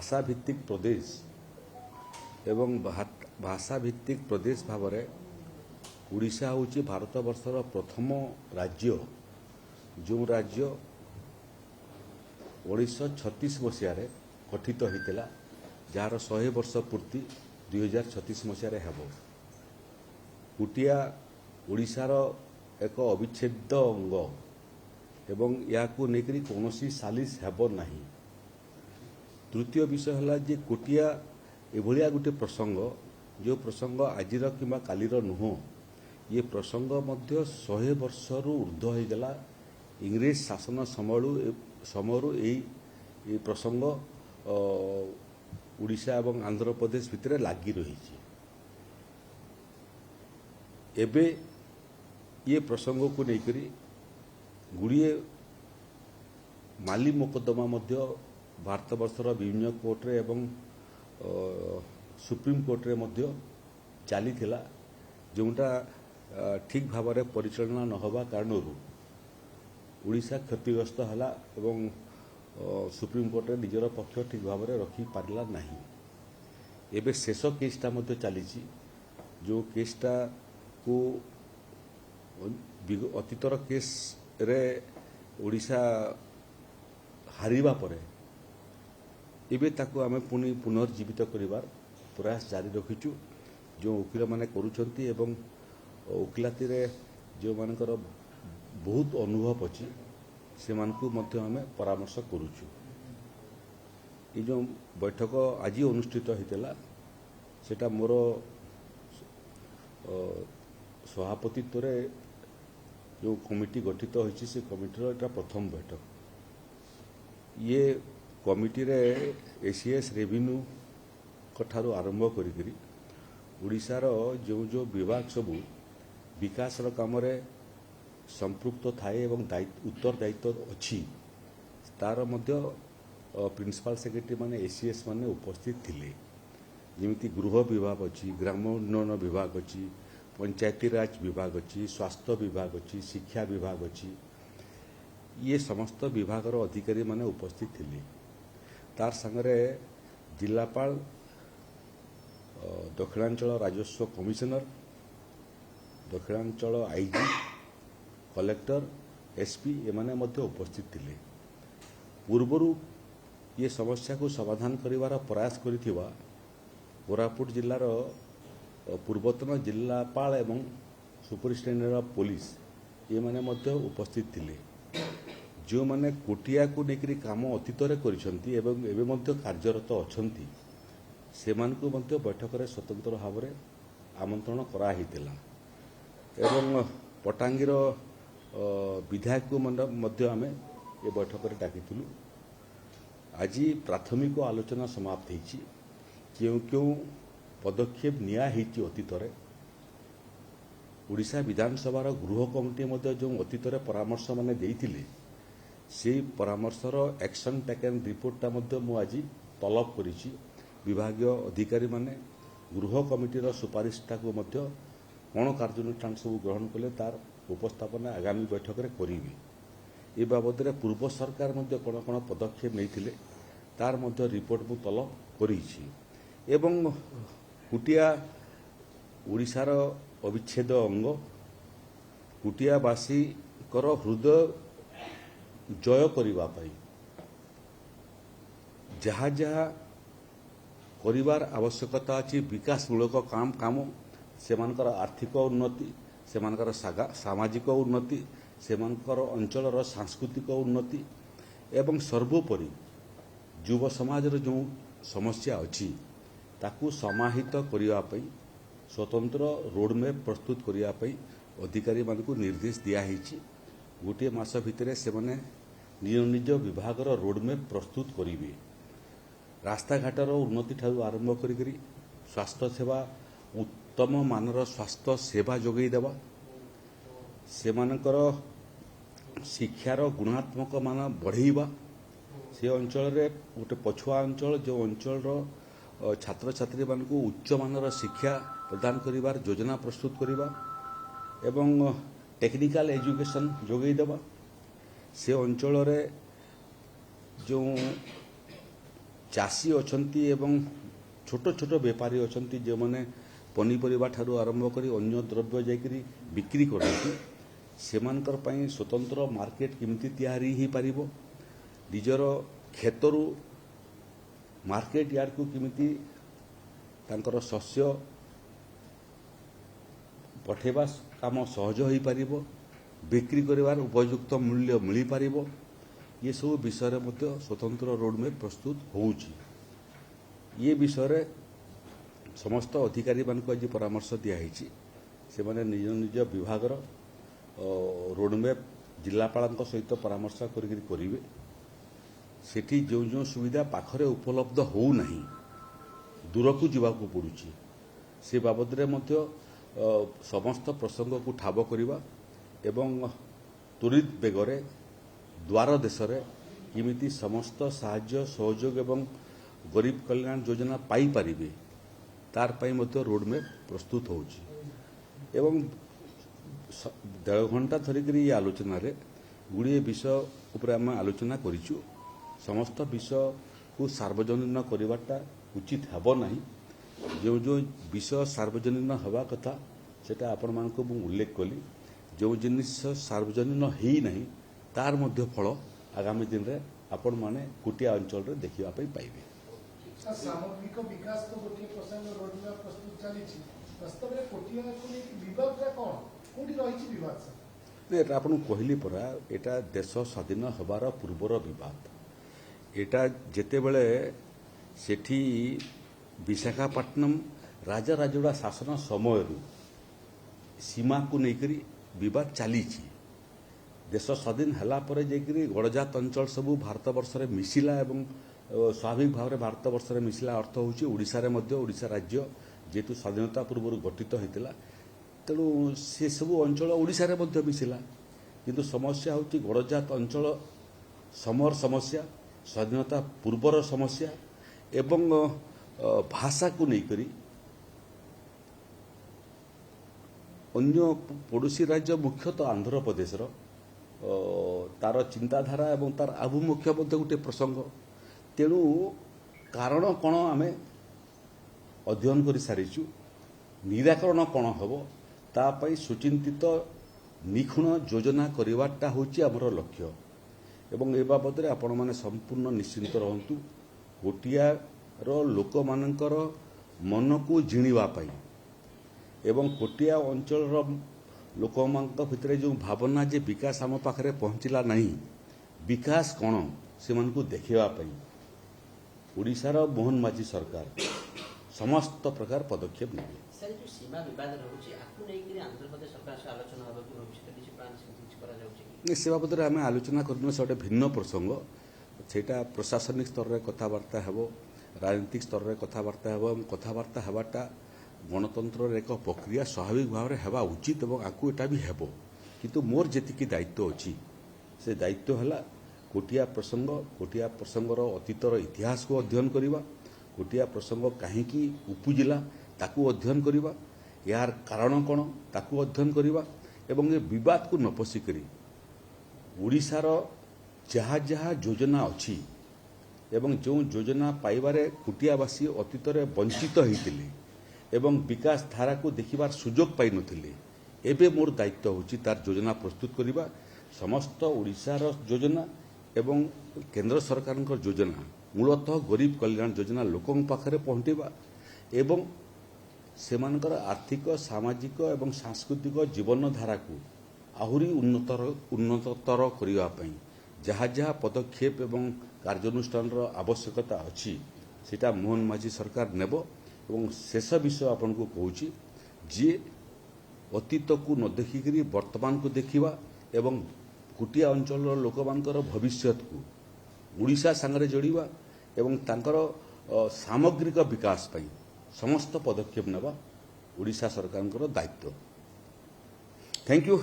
भाषाभित्तिक प्रदेश एवं भाषाभित्तिक प्रदेश भाव में ओडिशा होची भारत वर्षर प्रथम राज्य जो राज्य 1936 मसीह गठित होता जार 100 वर्ष पूर्ति 2036 मसीह हेब। कुटिया ओडिशार एक अविच्छेद्य अंग एवं या कौन सालिश हेब नहीं। तृतीय विषय है जे कुटिया एभलिया गोटे प्रसंग जो प्रसंग आजिर किंबा कालीर नुह ये प्रसंग मध्य 100 वर्षर ऊर्ध्व हो गला। इंग्रेज शासन समयरू यही प्रसंग उड़ीसा एवं आंध्र प्रदेश भितर लागी रही। एबे ये प्रसंग को लेकर गुड़िए माली मोकदमा मध्य भारत वर्षर विभिन्न कोर्टे एवं सुप्रीम कोर्टे मध्य चली जोटा ठीक भाव में परिचालना न होगा कारण उड़ीसा क्षतिग्रस्त है एवं सुप्रीम कोर्टे निजर पक्ष ठीक भाव में रखी पारा नहीं। एबे शेष केसटा मध्य चली जो केसटा को अतीतर केस रे ओडिशा हारिबा परे एबे ताको आमे पुनी पुनर्जीवित करिवार प्रयास जारी रखिचु जो वकील माने करूछंती एवं वकिलाती रे जो मानकर बहुत अनुभव अछि से मानकु मध्य आमे परामर्श करूछु। ये जो बैठक आज अनुष्ठित होइतला सेटा मोर सभापतित्व रे जो कमिटी गठित होइछि से कमिटीर एटा प्रथम बैठक। ये कमिटी रे एसीएस रेवेन्यू कठारु आरंभ करी उड़ीसार जो जो विभाग सबू विकास काम रे संपृक्त थाए एवं उत्तरदायित्व अच्छी तार मध्य प्रिंसिपल सेक्रेटरी माने एसीएस माने उपस्थित थिले। जेमिति गृह विभाग अच्छी, ग्राम उन्नयन विभाग अच्छी, पंचायती राज विभाग अच्छी, स्वास्थ्य विभाग अच्छी, शिक्षा विभाग अच्छी, ये समस्त विभागर अधिकारी माने उपस्थित थिले। तार संगरे जिलापाल, दक्षिणांचल राजस्व कमिशनर, दक्षिणांचल आईजी, कलेक्टर, एसपी एमाने मध्य उपस्थित थिले। पूर्वरु ये समस्या को समाधान करिवार प्रयास करिथिबा कोरापुट जिल्लार पूर्वतन जिलापाल एवं सुपरिटेडेंट ऑफ पुलिस ये माने मध्य उपस्थित थिले। जो माने कुटिया को लेकर काम अतीत करिसंती एवं एबे मध्य कार्यरत अछंती से मानकु मध्य बैठक रे स्वतंत्र भाव में आमंत्रण करा हितिला एवं पटांगीर विधायक को मध्य आमे ये बैठक रे डाकिथिलु। आज प्राथमिक आलोचना समाप्त होईछि। क्यों क्यों पदक्षेप निया होईछि अतीत रे उड़ीसा विधानसभा गृह कमिटी मध्य जो अतीत रे परामर्श माने देइथिले से परामर्शर एक्शन टेकन रिपोर्टटा मध्य मु आज तलब करिछि। विभागीय अधिकारी माने गृह कमिटीर सुपारिशटा को मध्य कौन कार्यानुष्ठान सब ग्रहण कले तार उपस्थापना आगामी बैठक में करेंगे। ये बाबद में पूर्व सरकार मध्य कौन कौन पदक्षेप नहीं तार मध्य रिपोर्ट मु तलब करिछि। एवं कुटिया ओडिशार अविच्छेद अंग कुटियावासी हृदय जय करिबा पई जहा जहा करिवार आवश्यकता अछि विकासमूलक काम सेमानकर आर्थिक उन्नति, सेमानकर सामाजिक उन्नति, सेमानकर अंचलर सांस्कृतिक उन्नति एवं सर्वोपरि युव समाज जो समस्या अच्छी ताकू समाहित करिया पई स्वतंत्र रोडमैप प्रस्तुत करिया पई अधिकारी मानकू निर्देश दिया हिची। गोटे मास भितरे से माने निज निज विभागर रोडमैप प्रस्तुत करिवे। रास्ता घाटर उन्नति ठारू आरंभ करी स्वास्थ्य सेवा उत्तम मानर स्वास्थ्य सेवा जोगई देवा, सेमानकर शिक्षार गुणात्मक मान बढ़ेवा, से अंचल रे गोटे पछुआ अंचल जो अंचल छात्र छात्री मान को उच्च मानर शिक्षा प्रदान करिवार योजना प्रस्तुत करिवा एवं टेक्निकल एजुकेशन जोगई देवा, से अंचल रे जो चाषी अछंती एवं छोट छोट बेपारी अछंती जो माने पनीपरिबा ठारू आरंभ करी अन्य द्रव्य जाकरी बिक्री करती सेमानकर पई स्वतंत्र मार्केट केमती तैयारी ही पारिबो निजर खेतरू मार्केट यार्ड को केमती तांकर शस्य पठेबा काम सहज हो पारिबो बिक्री करिवार उपयुक्त मूल्य मिली पारिबो ये सब विषय मध्य स्वतंत्र रोडमैप प्रस्तुत होउची ये विषय समस्त अधिकारी मानक आज परामर्श दिखाई से माने निज निज विभाग रोडमैप जिलापाल सहित परामर्श करेंगे सेठी जो जो सुविधा पाखरे उपलब्ध हो नहीं दूर को जीवाकू पड़ुची से बाबद मध्य समस्त प्रसंग को ठाब करवा एवं त्वरित बेगरे द्वार देश केमिति समस्त साहाय्य सहयोग एवं गरीब कल्याण योजना पाई पारिबे तार पाई मध्य रोडमैप प्रस्तुत होउची एवं 1.5 घंटा धरिक आलोचना रे गुड़िए विषय उपर आम आलोचना करिचु समस्त विषय को सार्वजनीन करवाटा उचित हेब नहीं जो जो विषय सार्वजनीन हवा कथा सेटा आपण मानक उल्लेख कली जो जिनिस सार्वजनीन हेई नहीं तार मध्य फल आगामी दिन रे आपण माने कुटिया अंचल रे देखिबा पई पाइबे सामग्रिक विकास तो गोटे प्रसंग रोडमैप प्रस्तुत चली वास्तव में कोटिया को विवाद कौन कोठी रही विवाद एटा आपन कहली परा एटा देश स्वाधीन हबार पूर्वर विवाद एटा जेते बेले सेठी विशाखापट्टनम राजा राजोड़ा शासन समय सीमा को लेकर विवाद चली देश स्वाधीन हला परे जेकरी गड़जात अंचल सबू भारत वर्ष रे मिसिला एवं स्वाभाविक भाव में भारत वर्ष रे मिसिला अर्थ होची ओडिशा रे मध्य ओडिशा राज्य जेतु स्वाधीनता पूर्व गठित होइतिला तेणु से सबू अंचल ओडिशा रे मध्य मिसिला किंतु समस्या होची गड़जात अंचल समर समस्या स्वाधीनता पूर्वर समस्या एवं भाषा को लेकर अन्य पड़ोशी राज्य मुख्यतः आंध्र प्रदेश तार चिंताधारा एवं तार आभिमुख्य गोटे प्रसंग तेणु कारण कौन आम अध्ययन कर सारीचु निराकरण कौन हम तापाई सुचिंतित निखुण योजना करवाटा होची आमर लक्ष्य एवं ए बाबद आपण माने संपूर्ण निश्चिंत रहंतु कोटियार लोक मानकर मन को जिणिबा पाई एवं कोटिया अंचल लोक भितर जो भावना जे विकास आम पाखरे पहुँचला नहीं विकास कौन से मन को देखा ओडिशार मोहन माझी सरकार समस्त प्रकार पदक्षेप नेबे सर जो सीमा विवाद रहउची आकु नै कि आंध्र प्रदेश सरकार से आलोचना होबा कि भविष्य किछि प्लान किछि करा जाउची कि से बाबद आम आलोचना करनो से भिन्न प्रसंग सेटा प्रशासनिक स्तर रे कथावार्ता हेबो राजनीतिक स्तर रे कथावार्ता हेबो कथावार्ता हेबाटा गणतंत्र एक प्रक्रिया स्वाभाविक भाव में हेबा उचित और आकु एटा भी हेबो किंतु मोर जेतिकी दायित्व अछि से दायित्व हला कोटिया प्रसंगर अतीतर इतिहास को अध्ययन करवा कोटिया प्रसंग कहीं उपजिला ताकू अध्ययन करवा यार कारण कौन ताकू अध्ययन करवा एवं ये विवाद को न पशिकरी ओडिशार जहाँ जहाँ योजना अच्छी एवं जो योजना पाइबारे कुटियावासी अतीत वंचित होते एवं विकास धारा को देखिबार सुजोग पाई नथिले एबे मोर दायित्व होची तार योजना प्रस्तुत करिबा समस्त ओडिशार योजना एवं केंद्र सरकार योजना मूलतः गरीब कल्याण योजना लोकों पाखरे पहुंचेबा एवं सेमानकर आर्थिक सामाजिक एवं सांस्कृतिक जीवन धारा को आहुरी उन्नततर करिबा पई जहाँ जहाँ पदक्षेप एवं कार्यानुष्ठान आवश्यकता अच्छी सेटा मोहन माझी सरकार नेब एवं शेष विषय आपन को कहूची जे अतीत को न देखिकरी वर्तमान को देखिबा एवं कुटिया अंचल लोक मानकर भविष्य को ओडिशा संगरे जोड़िबा एवं तांकर सामग्रिक विकास पई समस्त पदक्षेप नेबा ओडिशा सरकार दायित्व। Thank you.